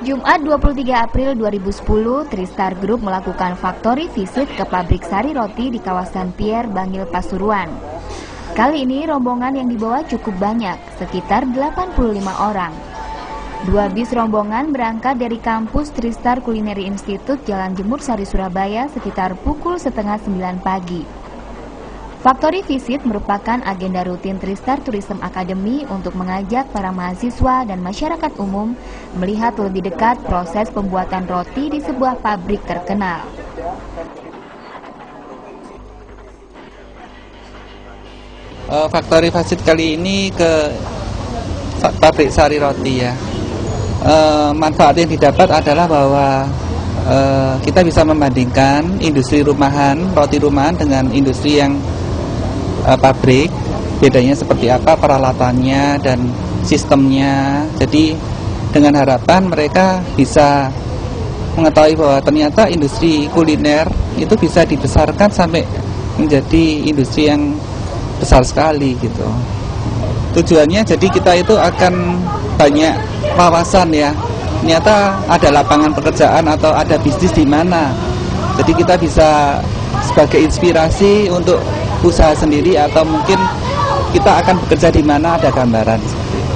Jumat 23 April 2010, Tristar Group melakukan factory visit ke pabrik sari roti di kawasan Pier Bangil, Pasuruan. Kali ini rombongan yang dibawa cukup banyak, sekitar 85 orang. 2 bis rombongan berangkat dari kampus Tristar Culinary Institute Jalan Jemur Sari, Surabaya sekitar pukul setengah 9 pagi. Factory visit merupakan agenda rutin Tristar Tourism Academy untuk mengajak para mahasiswa dan masyarakat umum melihat lebih dekat proses pembuatan roti di sebuah pabrik terkenal. Factory visit kali ini ke pabrik sari roti ya. Manfaat yang didapat adalah bahwa kita bisa membandingkan industri rumahan, roti rumahan dengan industri yang pabrik, bedanya seperti apa peralatannya dan sistemnya. Jadi dengan harapan mereka bisa mengetahui bahwa ternyata industri kuliner itu bisa dibesarkan sampai menjadi industri yang besar sekali gitu. Tujuannya jadi kita itu akan banyak wawasan ya. Ternyata ada lapangan pekerjaan atau ada bisnis di mana. Jadi kita bisa sebagai inspirasi untuk usaha sendiri atau mungkin kita akan bekerja di mana, ada gambaran seperti itu.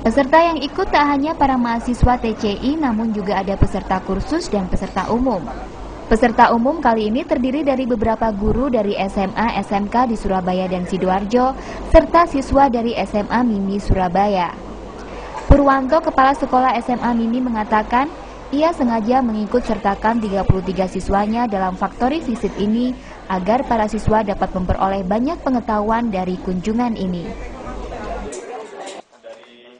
Peserta yang ikut tak hanya para mahasiswa TCI, namun juga ada peserta kursus dan peserta umum. Peserta umum kali ini terdiri dari beberapa guru dari SMA, SMK di Surabaya dan Sidoarjo, serta siswa dari SMA Mimi Surabaya. Purwanto, Kepala Sekolah SMA Mimi mengatakan, ia sengaja mengikut sertakan 33 siswanya dalam factory visit ini agar para siswa dapat memperoleh banyak pengetahuan dari kunjungan ini. Dari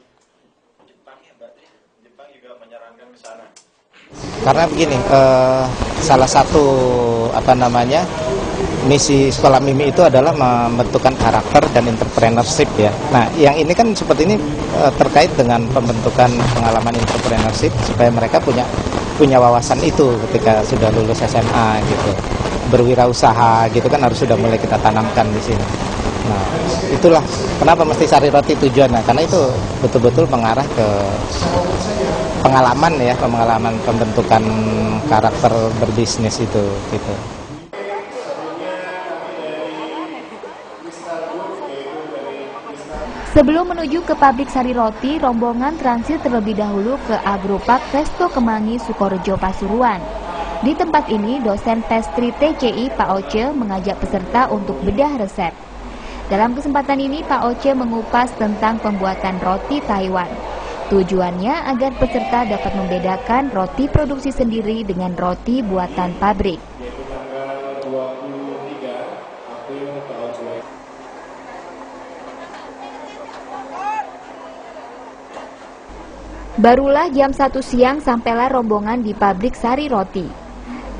Jepang ya, berarti Jepang juga menyarankan ke sana. Karena begini, salah satu misi sekolah Mimi itu adalah membentukkan karakter dan entrepreneurship ya. Nah, yang ini kan seperti ini terkait dengan pembentukan pengalaman entrepreneurship supaya mereka punya wawasan itu ketika sudah lulus SMA gitu. Berwirausaha gitu kan harus sudah mulai kita tanamkan di sini. Nah, itulah kenapa mesti sari roti tujuannya, karena itu betul-betul mengarah ke pengalaman ya, pengalaman pembentukan karakter berbisnis itu gitu. Sebelum menuju ke pabrik sari roti, rombongan transit terlebih dahulu ke Agropark Resto Kemangi, Sukorejo, Pasuruan. Di tempat ini, dosen pastry TCI Pak Oce mengajak peserta untuk bedah resep. Dalam kesempatan ini, Pak Oce mengupas tentang pembuatan roti Taiwan. Tujuannya agar peserta dapat membedakan roti produksi sendiri dengan roti buatan pabrik. Barulah jam 1 siang sampailah rombongan di pabrik sari roti.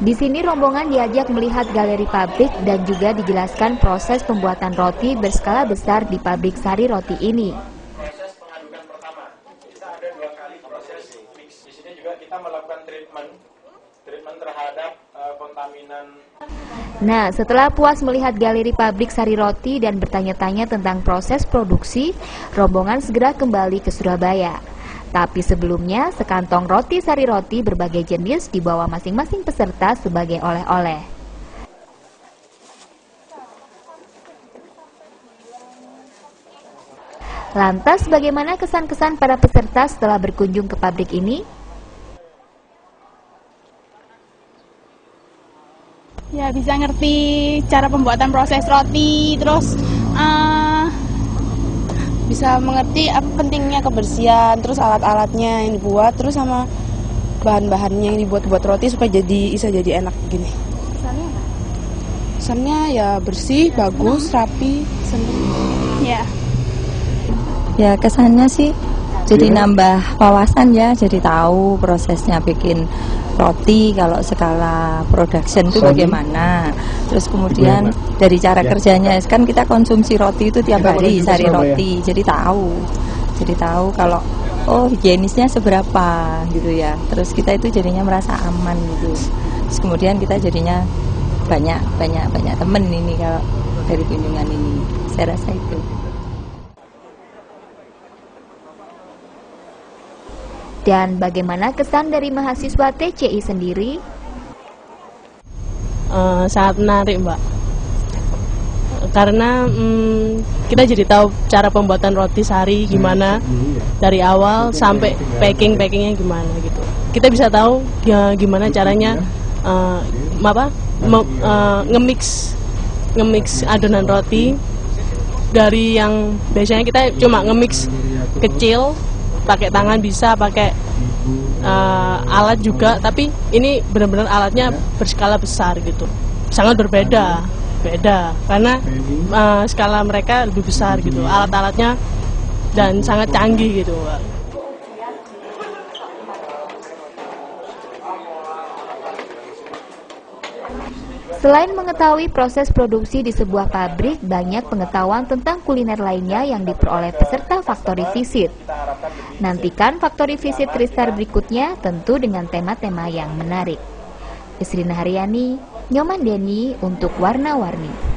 Di sini rombongan diajak melihat galeri pabrik dan juga dijelaskan proses pembuatan roti berskala besar di pabrik sari roti ini. Proses pengadukan pertama, kita ada 2 kali proses mix. Di sini juga kita melakukan treatment terhadap kontaminan. Nah, setelah puas melihat galeri pabrik sari roti dan bertanya-tanya tentang proses produksi, rombongan segera kembali ke Surabaya. Tapi sebelumnya, sekantong roti sari roti berbagai jenis dibawa masing-masing peserta sebagai oleh-oleh. Lantas, bagaimana kesan-kesan para peserta setelah berkunjung ke pabrik ini? Ya, bisa ngerti cara pembuatan proses roti, terus bisa mengerti apa pentingnya kebersihan, terus alat-alatnya yang dibuat, terus sama bahan-bahannya yang dibuat buat roti supaya bisa jadi enak gini. Kesannya apa? Kesannya ya bersih, bagus, rapi, seneng. Ya. Ya, kesannya sih jadi nambah wawasan ya, jadi tahu prosesnya bikin roti kalau skala production itu bagaimana. Terus kemudian dari cara kerjanya, kan kita konsumsi roti itu tiap hari, sari roti, jadi tahu kalau oh higienisnya seberapa gitu ya. Terus kita itu jadinya merasa aman gitu. Terus kemudian kita jadinya banyak temen ini kalau dari kunjungan ini. Saya rasa itu. Dan bagaimana kesan dari mahasiswa TCI sendiri? Sangat menarik, Mbak. Karena kita jadi tahu cara pembuatan roti sari gimana dari awal sampai packingnya gimana gitu. Kita bisa tahu ya gimana caranya nge-mix adonan roti dari yang biasanya kita cuma nge-mix kecil. Pakai tangan bisa, pakai alat juga, tapi ini benar-benar alatnya berskala besar gitu. Sangat beda karena skala mereka lebih besar gitu, alat-alatnya dan sangat canggih gitu. Selain mengetahui proses produksi di sebuah pabrik, banyak pengetahuan tentang kuliner lainnya yang diperoleh peserta Factory Visit. Nantikan Factory Visit Tristar berikutnya tentu dengan tema-tema yang menarik. Isrina Haryani, Nyoman Deni untuk Warna-Warni.